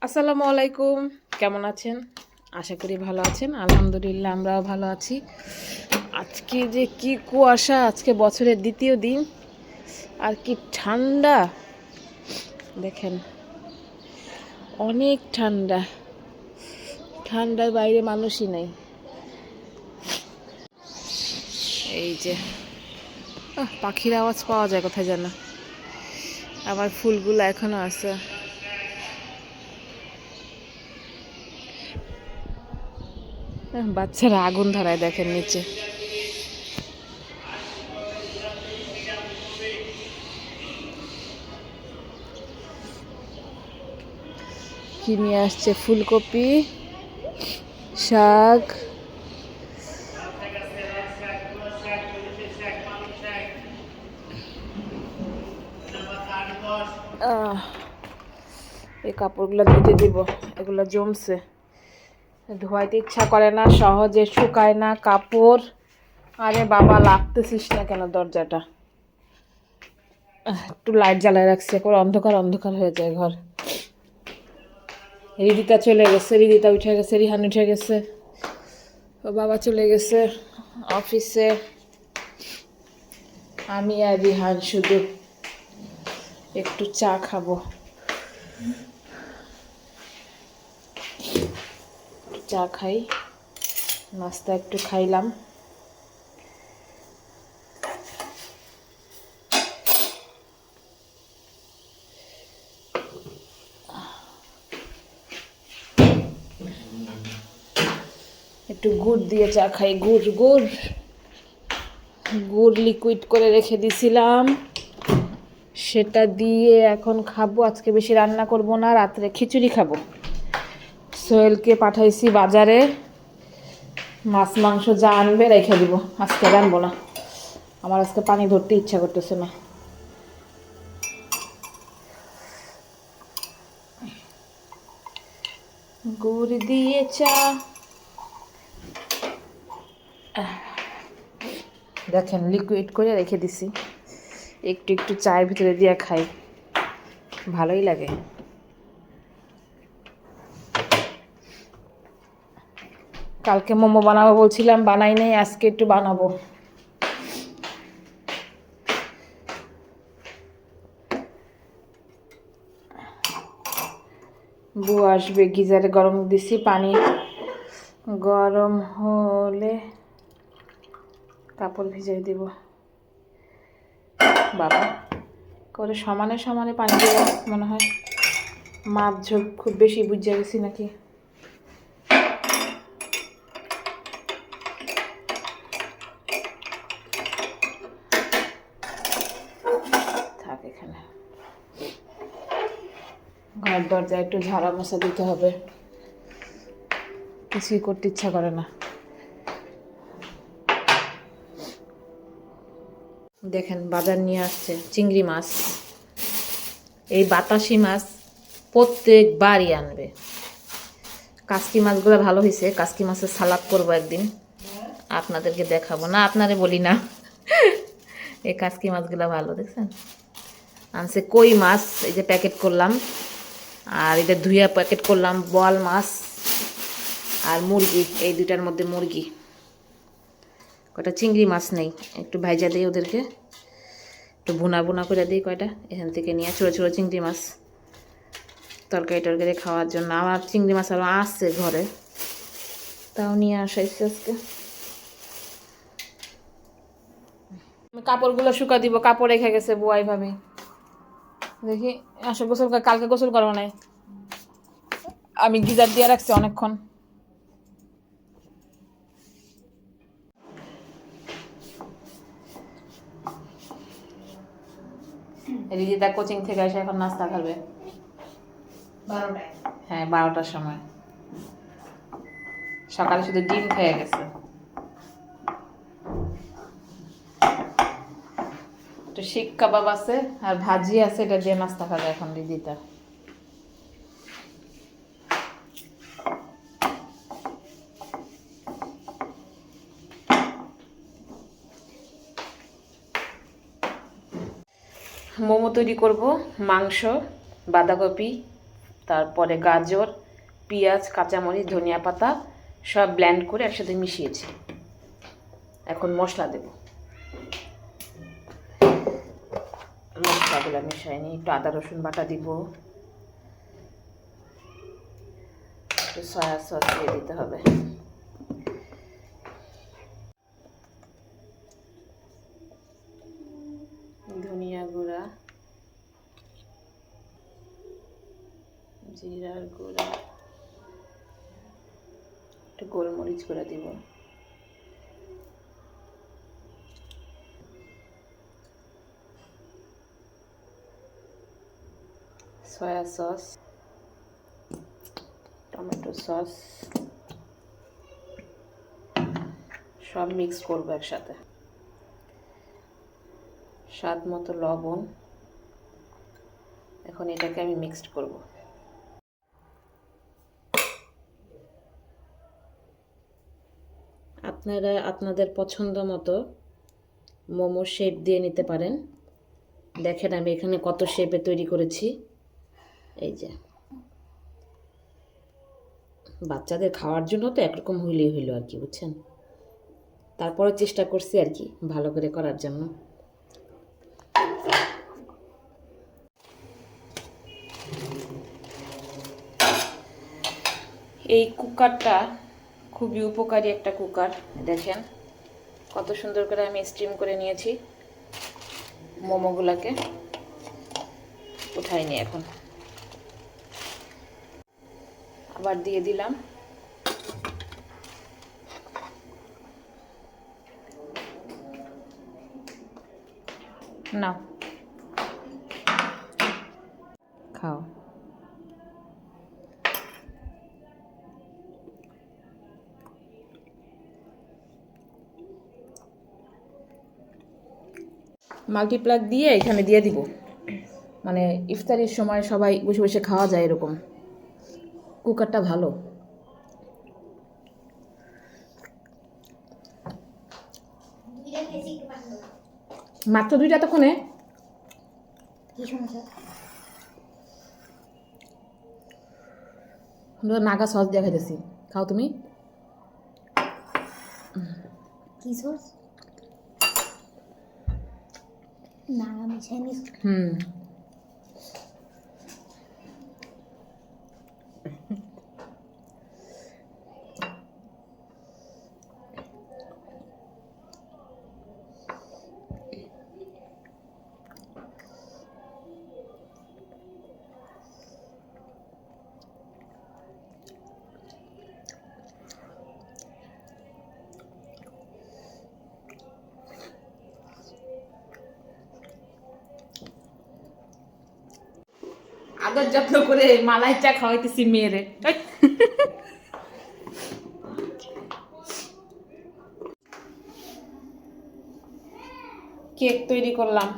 আসসালামু আলাইকুম, কেমন আছেন? আশা করি ভালো আছেন। আলহামদুলিল্লাহ আমরাও ভালো আছি। আজকে যে কি কুয়াশা, আজকে বছরের দ্বিতীয় দিন আর কি ঠান্ডা দেখেন, অনেক ঠান্ডা। ঠান্ডার বাইরে মানুষই নেই। এই যে পাখির আওয়াজ পাওয়া যায় কোথায় যেন, আবার ফুলগুলো এখনো আছে। বাচ্চারা আগুন ধরায় দেখেন নিচে। কি নিয়ে আসছে? ফুলকপি, শাক, এই কাপড়গুলো ধুতে দিব, এগুলো জমছে, ধোয়াইতে ইচ্ছা করে না, সহজে শুকায় না কাপড়। আরে বাবা, লাগতেছিস না কেন দরজাটা? একটু লাইট জ্বালায় রাখছি, এখন অন্ধকার অন্ধকার হয়ে যায় ঘর। রিদিতা চলে গেছে, রিদিতা উঠে গেছে, রিহান উঠে গেছে, ও বাবা চলে গেছে অফিসে। আমি আর রিহান শুধু একটু চা খাবো। চা খাই, নাস্তা একটু খাইলাম। একটু গুড় দিয়ে চা খাই। গুড় গুড় গুড় লিকুইড করে রেখে দিছিলাম, সেটা দিয়ে এখন খাবো। আজকে বেশি রান্না করব না, রাত্রে খিচুড়ি খাবো। সোহেলকে পাঠাইছি বাজারে, মাছ মাংস যা আনবে রেখে দিব, আজকে রানবো না। আমার আজকে পানি ধরতে ইচ্ছা করতেছে না। গুড় দিয়ে চা, দেখেন লিকুইড করে রেখে দিছি, একটু একটু চায়ের ভিতরে দিয়ে খাই, ভালোই লাগে। কালকে মোমো বানাবো বলছিলাম, বানাই নাই, আজকে একটু বানাবো। বউ আসবে, গিজারে গরম দিছি, পানি গরম হলে কাপড় ভিজাই দিব। বাবা করে সমানে সমানে পানি দেবো মনে হয়। মাছ ঝোল খুব বেশি বুঝে গেছি নাকি? থাক এখানে। ঘর দরজা একটু ঝাড়া মশা দিতে হবে, কিছুই করতে ইচ্ছা করে না। দেখেন বাজার নিয়ে আসছে চিংড়ি মাছ। এই বাতাসি মাছ প্রত্যেকবারই আনবে। কাসকি মাছগুলো ভালো হয়েছে, কাসকি মাছের সালাদ করবো একদিন, আপনাদেরকে দেখাবো। না আপনারে বলি না, এই কাসকি মাছগুলো ভালো। দেখছেন আনছে কই মাছ, এই যে প্যাকেট করলাম, আর এটা ধুইয়া প্যাকেট করলাম বোয়াল মাছ, আর মুরগি, এই দুটার মধ্যে মুরগি। কয়টা চিংড়ি মাছ নেই, একটু ভাইজা দিই ওদেরকে, একটু ভুনা ভুনা করে দিই কয়টা, এখান থেকে নিয়ে ছোটো ছোটো চিংড়ি মাছ তরকারি টরকারি খাওয়ার জন্য। আমার চিংড়ি মাছ আরও আসছে ঘরে, তাও নিয়ে আসাইছি আজকে। কাপড়গুলো শুকা দিব, কাপড় রেখে গেছে বুয়াই ভাবি। দেখি আসো, গোসল কালকে গোসল করো নাই, আমি গিজার দিয়ে রাখছি অনেকক্ষণ। রিজিতা কোচিং থেকে এসে এখন নাস্তা খাবে 12টায়। হ্যাঁ 12টার সময়। সকালে শুধু ডিম খেয়ে গেছে, তো শিক কাবাব আছে আর ভাজি আছে, এটা দিয়ে নাস্তা খাবে এখন রিজিতা। মোমো তৈরি করব, মাংস, বাঁধাকপি, তারপরে গাজর, পেঁয়াজ, কাঁচামরিচ, ধনিয়া পাতা সব ব্লেন্ড করে একসাথে মিশিয়েছি। এখন মশলা দেব। মশলাগুলো মিশিয়ে নিই। একটু আদা রসুন বাটা দিব, একটু সয়া সস দিয়ে দিতে হবে, ধনিয়া গুঁড়া, জিরার গুঁড়া, একটু গোলমরিচ গুঁড়া দিব, সয়া সস, টমেটো সস, সব মিক্স করবো একসাথে। স্বাদ মতো লবণ। এখন এটাকে আমি মিক্সড করব। আপনারা আপনাদের পছন্দ মতো মোমো শেপ দিয়ে নিতে পারেন। দেখেন আমি এখানে কত শেপে তৈরি করেছি। এই যে বাচ্চাদের খাওয়ার জন্য তো একরকম হইলেই হইলো আর কি, বুঝছেন। তারপরে চেষ্টা করছি আর কি ভালো করে করার জন্য। এই কুকারটা খুবই উপকারী একটা কুকার। দেখেন কত সুন্দর করে আমি স্টিম করে নিয়েছি মোমোগুলোকে। উঠাইনি, এখন আবার দিয়ে দিলাম। নাও খাও। মাল্টিপ্লাগ দিয়ে এখানে দিয়ে দিব, মানে ইফতারির সময় সবাই বসে বসে খাওয়া যায় এরকম। কুকারটা ভালো। মাত্র 2টা তখনে নাগা সস দিয়ে খাইতেছি। খাও তুমি। কি সস? না আমি চাইনিজ। আদর যত্ন করে মালাই চা খাওয়াইতেছি মেয়েরে। কেক তৈরি করলাম।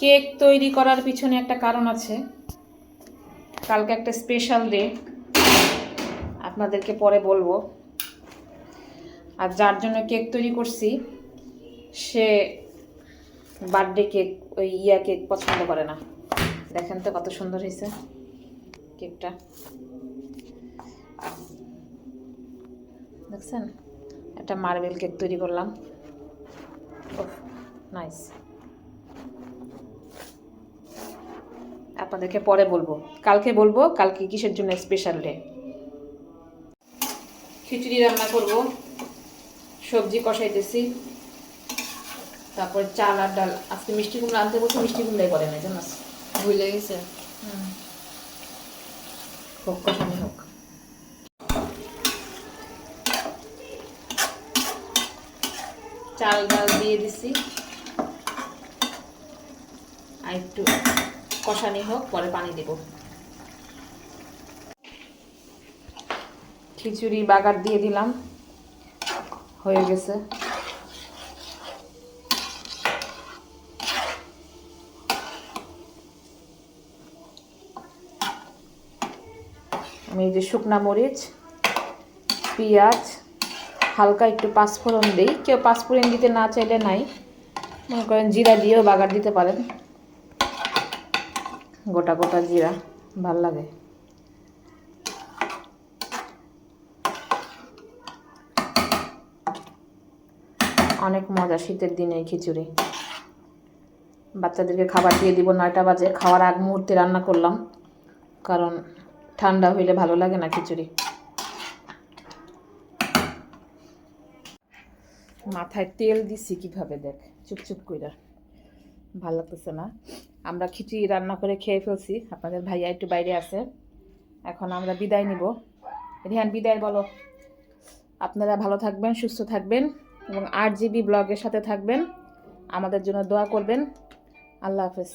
কেক তৈরি করার পিছনে একটা কারণ আছে। কালকে একটা স্পেশাল ডে, আপনাদেরকে পরে বলবো। আর যার জন্য কেক তৈরি করছি সে বার্থডে কেক, ওই কেক পছন্দ করে না। দেখেন তো কত সুন্দর হয়েছে কেকটা, দেখছেন। একটা মার্বেল কেক তৈরি করলাম। নাইস। আপনাদেরকে পরে বলবো, কালকে বলবো কালকে কিসের জন্য স্পেশাল ডে। খিচুড়ি রান্না করব, সবজি কষাইতেছি, তারপর চাল আর ডাল। আজকে মিষ্টি কুমড়া আনতে বলছে, মিষ্টি কুমড়াই করে না, জানাস ভুলে গেছে। হোক, কষানি হোক। চাল ডাল দিয়ে দিছি, আর একটু কষানি হোক, পরে পানি দেব। খিচুড়ি বাগার দিয়ে দিলাম, হয়ে গেছে। আমি এই যে শুকনা মরিচ, পেঁয়াজ, হালকা একটু পাঁচফোড়ন দিই। কেউ পাঁচফোড়ন দিতে না চাইলে নাই, মনে করেন জিরা দিয়েও বাগার দিতে পারেন। গোটা গোটা জিরা ভাল লাগে। অনেক মজা শীতের দিনে এই খিচুড়ি। বাচ্চাদেরকে খাবার দিয়ে দিব 9টা বাজে। খাওয়ার আগ মুহূর্তে রান্না করলাম, কারণ ঠান্ডা হইলে ভালো লাগে না খিচুড়ি। মাথায় তেল দিছি কিভাবে দেখ, চুপচুপ কইরা, ভালো লাগতেছে না। আমরা খিচুড়ি রান্না করে খেয়ে ফেলছি, আপনাদের ভাইয়া একটু বাইরে আছে। এখন আমরা বিদায় নিব। রিহান বিদায় বলো। আপনারা ভালো থাকবেন, সুস্থ থাকবেন এবং RGB ব্লগের সাথে থাকবেন। আমাদের জন্য দোয়া করবেন। আল্লাহ হাফেজ।